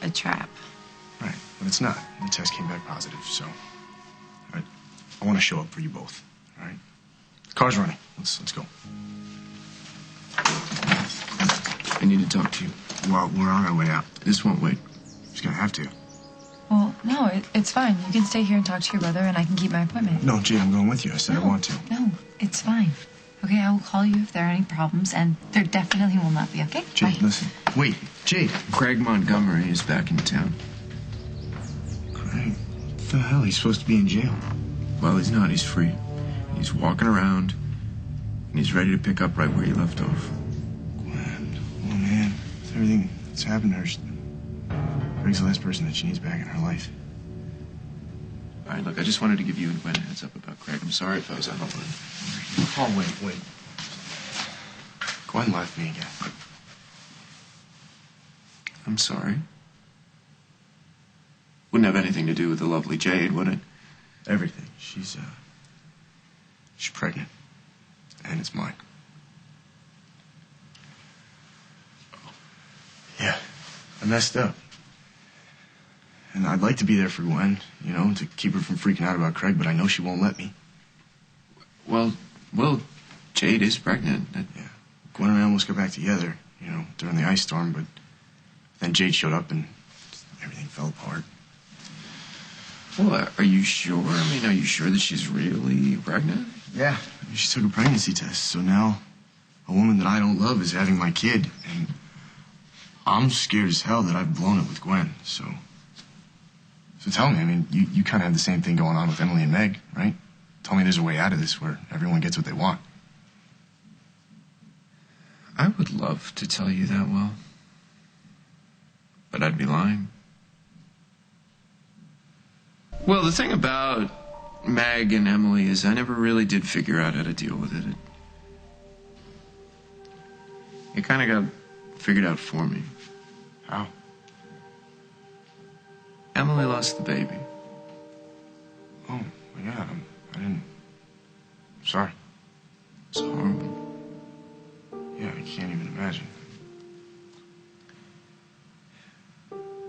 a trap. Right, but it's not. The test came back positive, so... All right, I want to show up for you both, all right? The car's running. Let's go. I need to talk to you. Well, we're on our way out. This won't wait. Just gonna have to. Well, no, it's fine. You can stay here and talk to your brother, and I can keep my appointment. No, Jade, I'm going with you. I said I want to. No, it's fine. Okay, I will call you if there are any problems, and there definitely will not be, okay? Jade, Bye. listen. Wait, Jade. Craig Montgomery is back in town. Craig? What the hell? He's supposed to be in jail. Well, he's not. He's free. He's walking around, and he's ready to pick up right where he left off. Gwen, oh man, with everything that's happened to her, Craig's the last person that she needs back in her life. All right, look, I just wanted to give you and Gwen a heads up about Craig. I'm sorry if I was out of line. Oh, wait. Gwen left me again. I'm sorry. Wouldn't have anything to do with the lovely Jade, would it? Everything. She's pregnant. And it's mine. Yeah, I messed up. And I'd like to be there for Gwen, you know, to keep her from freaking out about Craig, but I know she won't let me. Well, Jade is pregnant. Yeah. Gwen and I almost got back together, you know, during the ice storm, but then Jade showed up and everything fell apart. Well, are you sure? I mean, are you sure that she's really pregnant? Yeah. She took a pregnancy test, so now a woman that I don't love is having my kid, and I'm scared as hell that I've blown it with Gwen, so tell me, I mean, you kind of have the same thing going on with Emily and Meg, right? Tell me there's a way out of this where everyone gets what they want. I would love to tell you that, Will. But I'd be lying. Well, the thing about Meg and Emily is I never really did figure out how to deal with it. It kind of got figured out for me. How? Emily lost the baby. Oh, my God, I didn't... Sorry. It's horrible. Yeah, I can't even imagine.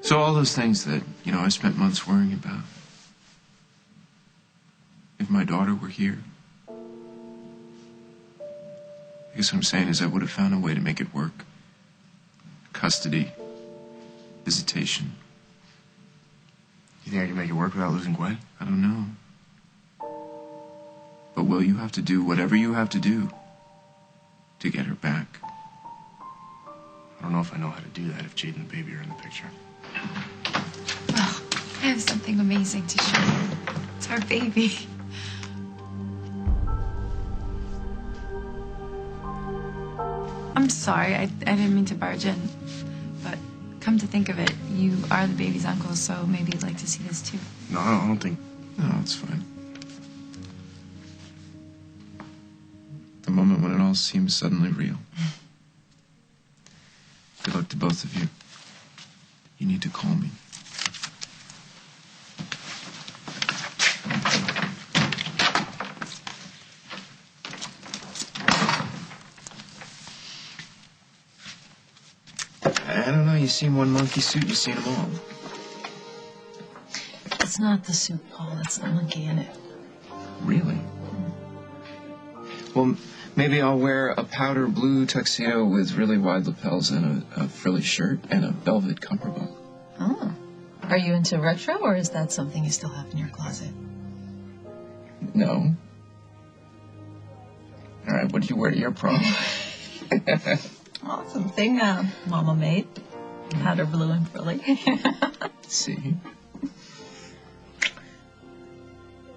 So all those things that, you know, I spent months worrying about. If my daughter were here, I guess what I'm saying is I would have found a way to make it work. Custody, visitation. You think I can make it work without losing Gwen? I don't know. But will you have to do whatever you have to do to get her back? I don't know if I know how to do that if Jade and the baby are in the picture. Well, I have something amazing to show you. It's our baby. I'm sorry, I didn't mean to barge in. But come to think of it, you are the baby's uncle, so maybe you'd like to see this too. No, I don't think... No, it's fine. The moment when it all seems suddenly real. Good luck to both of you. You need to call me. I don't know, you seen one monkey suit, you seen them all. It's not the suit, Paul. It's the monkey in it. Really? Well, maybe I'll wear a powder blue tuxedo with really wide lapels and a frilly shirt and a velvet cummerbund. Oh. Are you into retro, or is that something you still have in your closet? No. All right, what did you wear to your prom? Oh, something Mama made. Powder blue and frilly. See?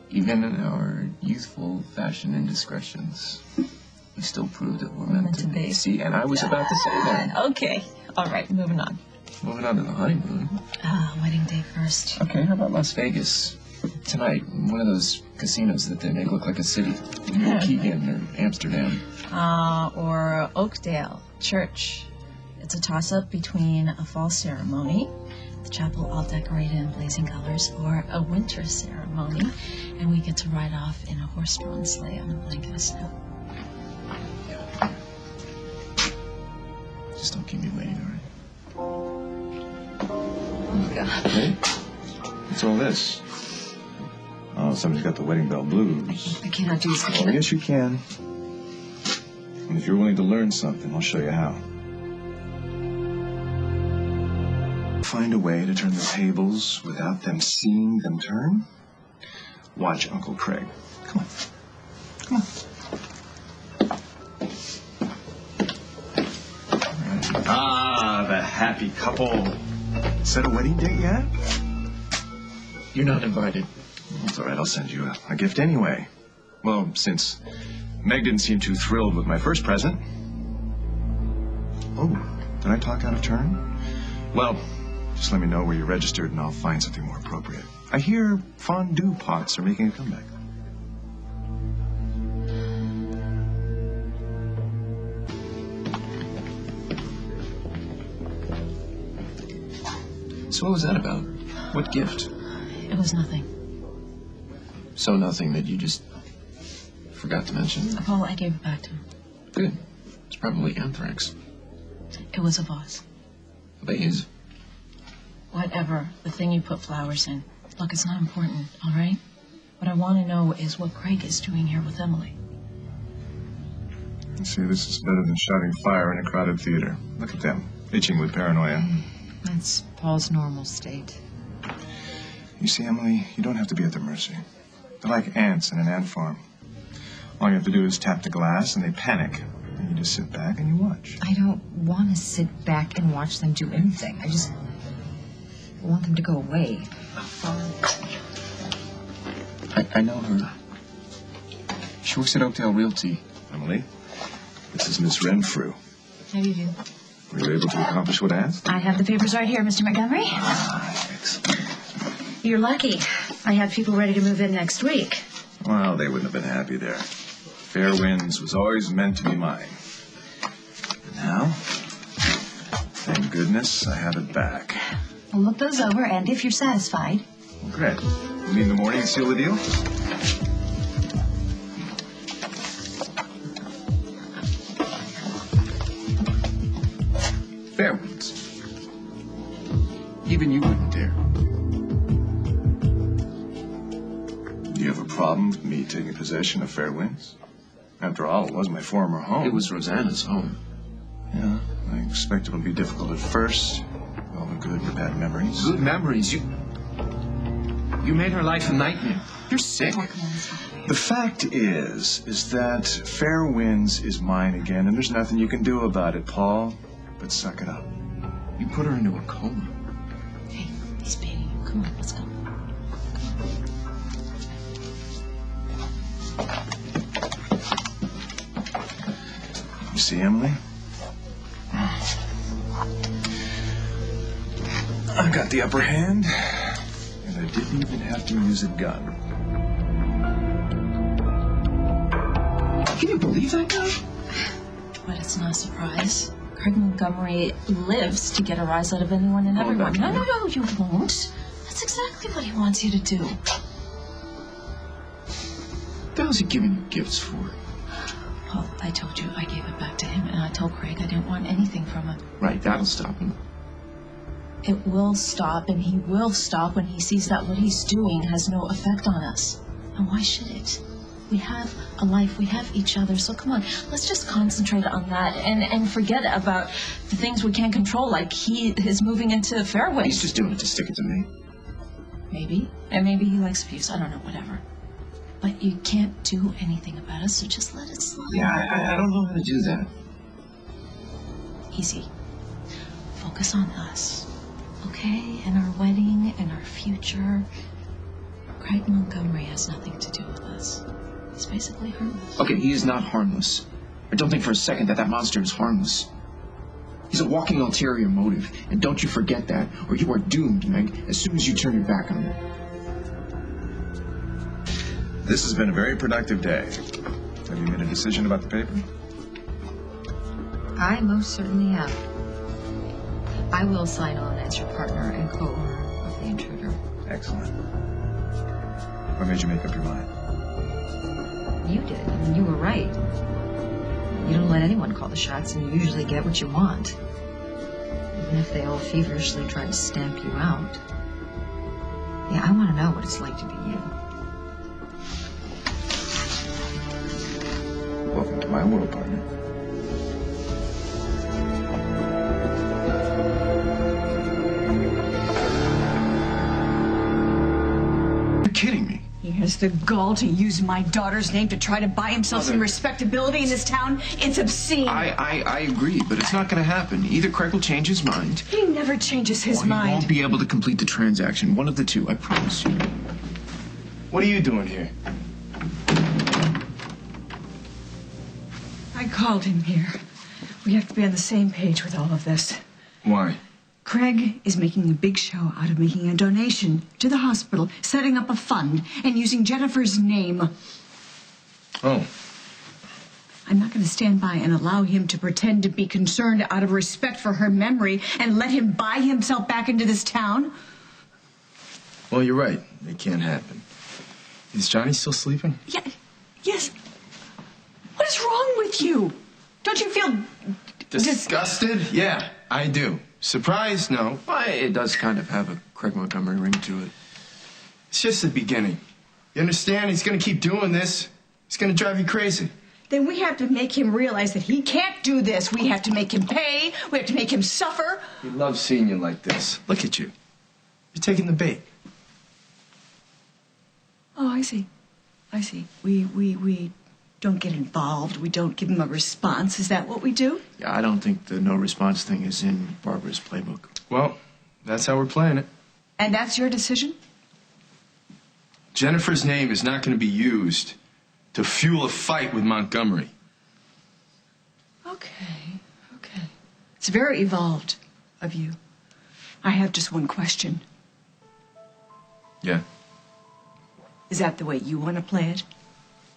Even in our youthful fashion indiscretions, we still proved that we're meant to be. See, and I was about to say that. Okay. All right, moving on. Moving on to the honeymoon. Wedding day first. Okay, how about Las Vegas? Tonight, one of those casinos that they make look like a city. Yeah. Keegan or Amsterdam. Or Oakdale Church. It's a toss-up between a fall ceremony, the chapel all decorated in blazing colors, or a winter ceremony, and we get to ride off in a horse-drawn sleigh on a blanket of snow. Just don't keep me waiting, all right? God. Hey, what's all this? Oh, somebody's got the wedding bell blues. I cannot do this. Oh, yes, you can. And if you're willing to learn something, I'll show you how. Find a way to turn the tables without them seeing them turn. Watch Uncle Craig. Come on. Come on. Right. Ah, the happy couple. Set a wedding date yet? You're not invited. That's all right. I'll send you a gift anyway. Well, since Meg didn't seem too thrilled with my first present. Oh, did I talk out of turn? Well, just let me know where you're registered and I'll find something more appropriate. I hear fondue pots are making a comeback. So what was that about? What gift? It was nothing. So nothing that you just forgot to mention? Paul, I gave it back to him. Good. It's probably anthrax. It was a vase. A vase? Whatever. The thing you put flowers in. Look, it's not important, all right? What I want to know is what Craig is doing here with Emily. You see, this is better than shouting fire in a crowded theater. Look at them, itching with paranoia. That's Paul's normal state. You see, Emily, you don't have to be at their mercy. They're like ants in an ant farm. All you have to do is tap the glass and they panic. And you just sit back and you watch. I don't want to sit back and watch them do anything. I just want them to go away. I know her. She works at Oakdale Realty. Emily, this is Miss Renfrew. How do you do? Were you able to accomplish what I asked? I have the papers right here, Mr. Montgomery. Ah, excellent. You're lucky. I have people ready to move in next week. Well, they wouldn't have been happy there. Fair Winds was always meant to be mine. Now, thank goodness I have it back. We'll look those over, and if you're satisfied... Well, great. You mean in the morning and seal the deal? Fair Winds. Even you wouldn't dare. Do you have a problem with me taking possession of Fair Winds? After all, it was my former home. It was Rosanna's home. Yeah, I expect it'll be difficult at first. All the good and bad memories. Good memories. You made her life a nightmare. You're sick. The fact is that Fair Winds is mine again, and there's nothing you can do about it, Paul. But suck it up. You put her into a coma. Hey, he's baiting you. Come on, let's go. You see, Emily? I got the upper hand, and I didn't even have to use a gun. Can you believe that guy? But it's not a surprise. Craig Montgomery lives to get a rise out of anyone and everyone. No, you won't. That's exactly what he wants you to do. What the hell's he giving you gifts for? Well, I told you I gave it back to him, and I told Craig I didn't want anything from him. Right, that'll stop him. It will stop, and he will stop when he sees that what he's doing has no effect on us. And why should it? We have a life, we have each other, so come on, let's just concentrate on that and forget about the things we can't control, like he is moving into Fairway. He's just doing it to stick it to me. Maybe, and maybe he likes abuse, I don't know, whatever. But you can't do anything about it, so just let it slide. Yeah, I don't know how to do that. Easy. Focus on us, okay? And our wedding and our future. Craig Montgomery has nothing to do with us. He's basically harmless. Okay, he is not harmless. I don't think for a second that monster is harmless. He's a walking ulterior motive, and don't you forget that, or you are doomed, Meg, as soon as you turn your back on him. This has been a very productive day. Have you made a decision about the paper? I most certainly have. I will sign on as your partner and co-owner of The Intruder. Excellent. What made you make up your mind? You did, and you were right. You don't let anyone call the shots, and you usually get what you want. even if they all feverishly try to stamp you out. Yeah, I want to know what it's like to be you. Welcome to my world, partner. You're kidding me. He has the gall to use my daughter's name to try to buy himself some respectability in this town. It's obscene. I agree, but it's not going to happen. Either Craig will change his mind. He never changes his He mind. won't be able to complete the transaction. One of the two, I promise you. What are you doing here? I called him here. We have to be on the same page with all of this. Why? Craig is making a big show out of making a donation to the hospital, setting up a fund, and using Jennifer's name. Oh. I'm not going to stand by and allow him to pretend to be concerned out of respect for her memory and let him buy himself back into this town. Well, you're right. It can't happen. Is Johnny still sleeping? Yeah, yes. What is wrong with you? Don't you feel Disgusted? Yeah, I do. Surprised? No. Well, it does kind of have a Craig Montgomery ring to it. It's just the beginning. You understand? He's going to keep doing this. It's going to drive you crazy. Then we have to make him realize that he can't do this. We have to make him pay. We have to make him suffer. He loves seeing you like this. Look at you. You're taking the bait. Oh, I see. I see. We don't get involved. We don't give him a response. Is that what we do? Yeah, I don't think the no response thing is in Barbara's playbook. Well, that's how we're playing it. And that's your decision? Jennifer's name is not going to be used to fuel a fight with Montgomery. Okay. It's very evolved of you. I have just one question. Yeah. Is that the way you want to play it?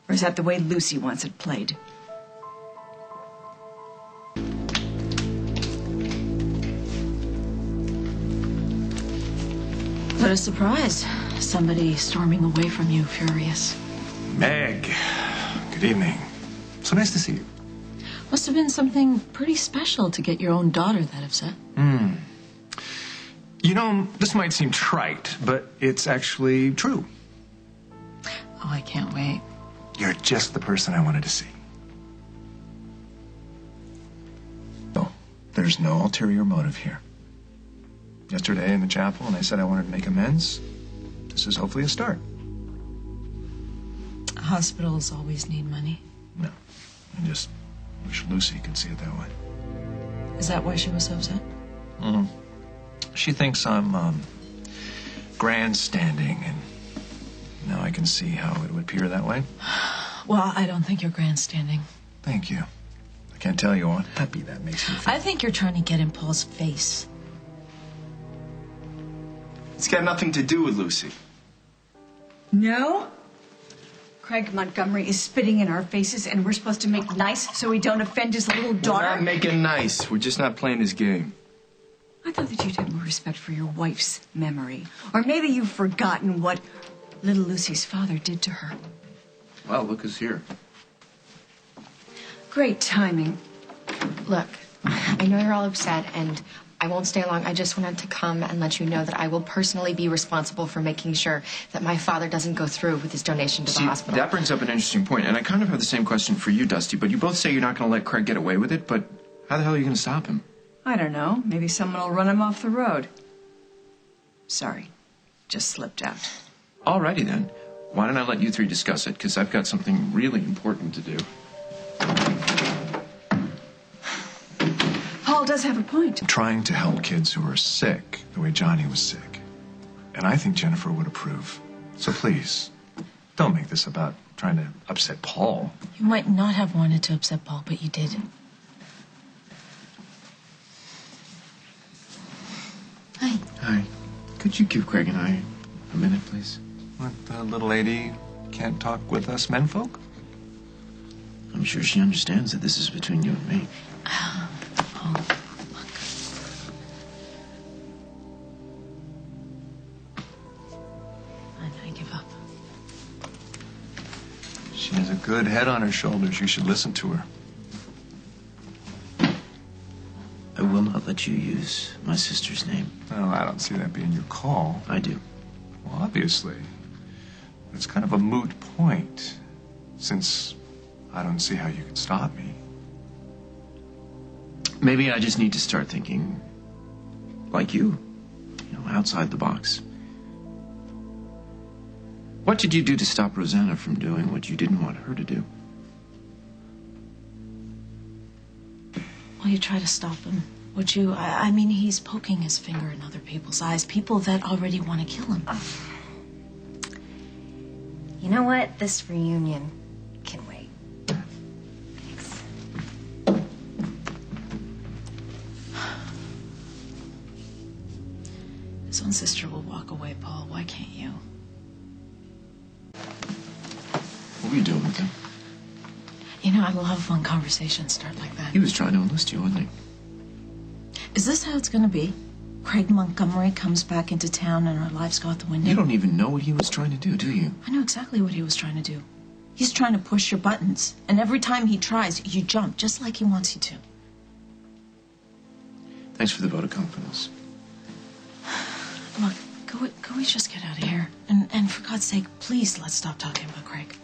Or is that the way Lucy wants it played? What a surprise. Somebody storming away from you, furious. Meg, good evening. So nice to see you. Must have been something pretty special to get your own daughter that upset. You know, this might seem trite, but it's actually true. Oh, I can't wait. You're just the person I wanted to see. No, there's no ulterior motive here. Yesterday in the chapel, when I said I wanted to make amends, this is hopefully a start. Hospitals always need money. No, I just wish Lucy could see it that way. Is that why she was so upset? She thinks I'm grandstanding, and now I can see how it would appear that way. Well, I don't think you're grandstanding. Thank you. I can't tell you how happy that makes me feel. I think you're trying to get in Paul's face. It's got nothing to do with Lucy. No? Craig Montgomery is spitting in our faces, and we're supposed to make nice so we don't offend his little daughter? We're not making nice. We're just not playing his game. I thought that you'd have more respect for your wife's memory. Or maybe you've forgotten what little Lucy's father did to her. Well, look who's here. Great timing. Look, I know you're all upset, and I won't stay long. I just wanted to come and let you know that I will personally be responsible for making sure that my father doesn't go through with his donation to the hospital. That brings up an interesting point, and I kind of have the same question for you, Dusty, but you both say you're not going to let Craig get away with it, but how the hell are you going to stop him? I don't know. Maybe someone will run him off the road. Sorry. Just slipped out. Alrighty then. Why don't I let you three discuss it, because I've got something really important to do. Paul does have a point. I'm trying to help kids who are sick the way Johnny was sick. And I think Jennifer would approve. So please, don't make this about trying to upset Paul. You might not have wanted to upset Paul, but you did. Hi. Hi. Could you give Craig and I a minute, please? What, the little lady can't talk with us menfolk? I'm sure she understands that this is between you and me. Oh, look. I give up. She has a good head on her shoulders. You should listen to her. I will not let you use my sister's name. Well, I don't see that being your call. I do. Well, obviously. It's kind of a moot point, since I don't see how you can stop me. Maybe I just need to start thinking like you know, outside the box. What did you do to stop Rosanna from doing what you didn't want her to do? Well, you try to stop him, would you? I mean, he's poking his finger in other people's eyes, people that already want to kill him. You know what? This reunion can wait. Thanks. His own sister will walk away, Paul. Why can't you? What were you doing with him? You know, I love when conversations start like that. He was trying to enlist you, wasn't he? Is this how it's going to be? Craig Montgomery comes back into town and our lives go out the window? You don't even know what he was trying to do you? I know exactly what he was trying to do. He's trying to push your buttons. And every time he tries, you jump, just like he wants you to. Thanks for the vote of confidence. Look, can we just get out of here? And for God's sake, please let's stop talking about Craig.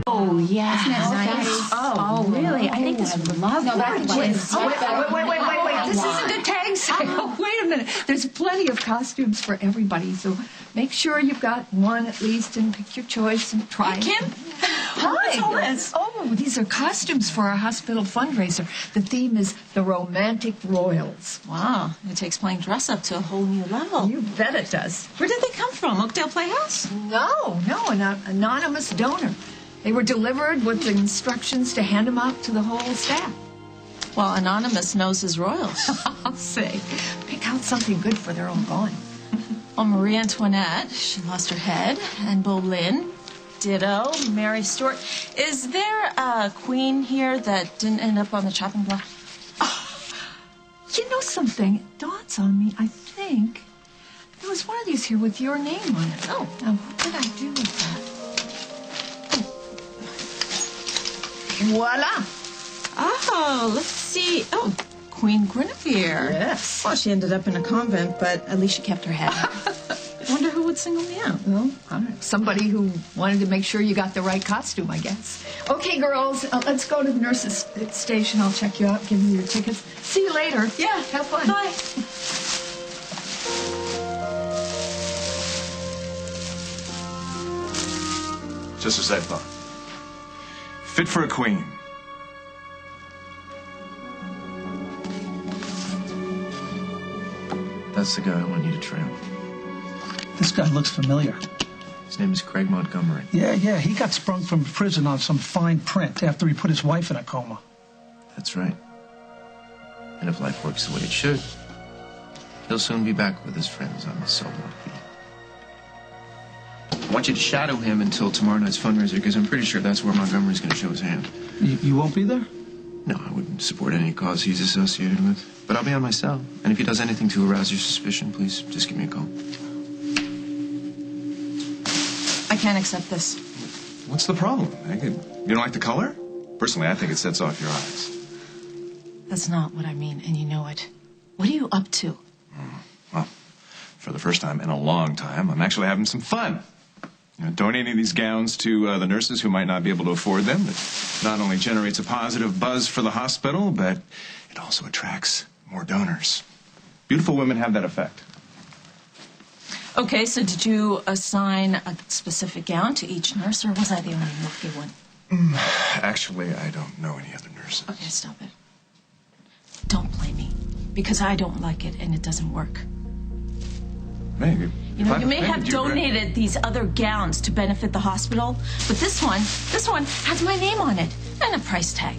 Oh, yeah. Isn't that nice? Oh, really? I think this is lovely. No, that's gorgeous. Wait. This isn't a tag sale. Wait a minute. There's plenty of costumes for everybody, so make sure you've got one at least and pick your choice and try it. Kim? Hi, Liz. Oh, these are costumes for our hospital fundraiser. The theme is the Romantic Royals. Wow, it takes playing dress up to a whole new level. You bet it does. Where did they come from? Oakdale Playhouse? No, an anonymous donor. They were delivered with instructions to hand them out to the whole staff. Well, Anonymous knows his royals. I'll say, pick out something good for their own going. Well, Marie Antoinette, she lost her head, and Boleyn, ditto. Mary Stuart. Is there a queen here that didn't end up on the chopping block? You know something? It dawns on me. I think there was one of these here with your name on it. Oh, now what did I do with that? Voila! Oh, let's see. Oh, Queen Guinevere. Yes. Well, she ended up in a convent, but at least she kept her head. Wonder who would single me out. Well, I don't know. Somebody who wanted to make sure you got the right costume, I guess. Okay, girls, let's go to the nurse's station. I'll check you out, give you your tickets. See you later. Yeah, have fun. Bye. Just as I thought. Fit for a queen. That's the guy I want you to trail. This guy looks familiar. His name is Craig Montgomery. Yeah, he got sprung from prison on some fine print after he put his wife in a coma. That's right. And if life works the way it should, he'll soon be back with his friends on the Salt Lake. I want you to shadow him until tomorrow night's fundraiser, because I'm pretty sure that's where Montgomery's going to show his hand. You won't be there? No, I wouldn't support any cause he's associated with. But I'll be on my cell. And if he does anything to arouse your suspicion, please just give me a call. I can't accept this. What's the problem, Meg? You don't like the color? Personally, I think it sets off your eyes. That's not what I mean, and you know it. What are you up to? Well, for the first time in a long time, I'm actually having some fun. Donating these gowns to the nurses who might not be able to afford them. It not only generates a positive buzz for the hospital, but it also attracts more donors. Beautiful women have that effect. Okay, so did you assign a specific gown to each nurse, or was I the only lucky one? Actually, I don't know any other nurses. Okay, stop it. Don't blame me, because I don't like it and it doesn't work. Meg, You know, you may have donated these other gowns to benefit the hospital, but this one has my name on it and a price tag.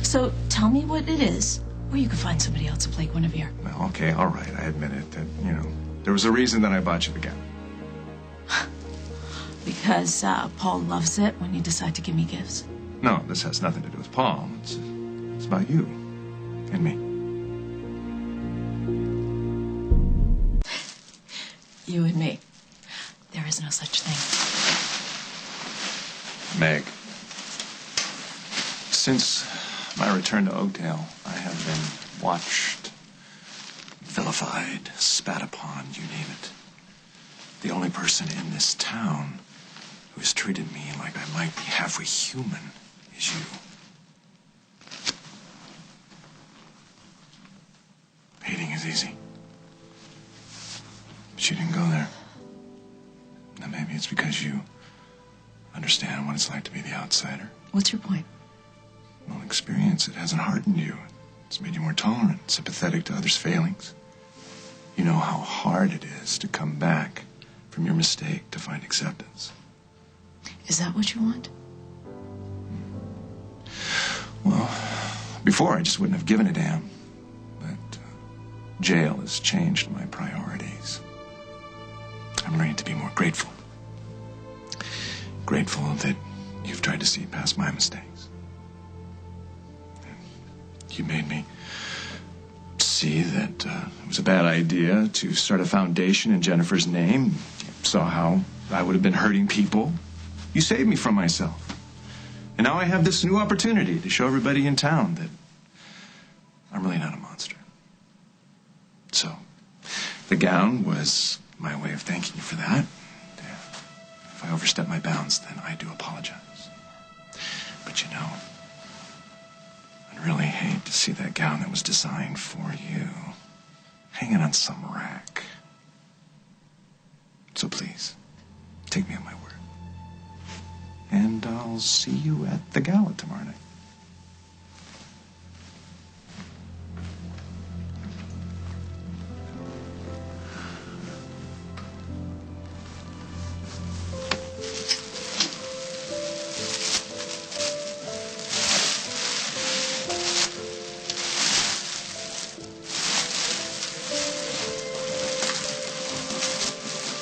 So tell me what it is, or you can find somebody else to play Guinevere. Well, okay, all right, I admit it. That, there was a reason that I bought you the gown. Because Paul loves it when you decide to give me gifts. No, this has nothing to do with Paul. It's about you and me. You and me. There is no such thing. Meg, since my return to Oakdale, I have been watched, vilified, spat upon, you name it. The only person in this town who has treated me like I might be halfway human is you. Hating is easy. But you didn't go there. Now maybe it's because you understand what it's like to be the outsider. What's your point? Well, experience it hasn't hardened you. It's made you more tolerant, sympathetic to others' failings. You know how hard it is to come back from your mistake to find acceptance. Is that what you want? Well, before I just wouldn't have given a damn. But jail has changed my priorities. I'm learning to be more grateful. Grateful that you've tried to see past my mistakes. You made me see that it was a bad idea to start a foundation in Jennifer's name. You saw how I would have been hurting people. You saved me from myself. And now I have this new opportunity to show everybody in town that I'm really not a monster. So, the gown was my way of thanking you for that. If I overstep my bounds, then I do apologize. But you know, I'd really hate to see that gown that was designed for you hanging on some rack. So please, take me at my word. And I'll see you at the gala tomorrow night.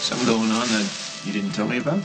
Something going on that you didn't tell me about?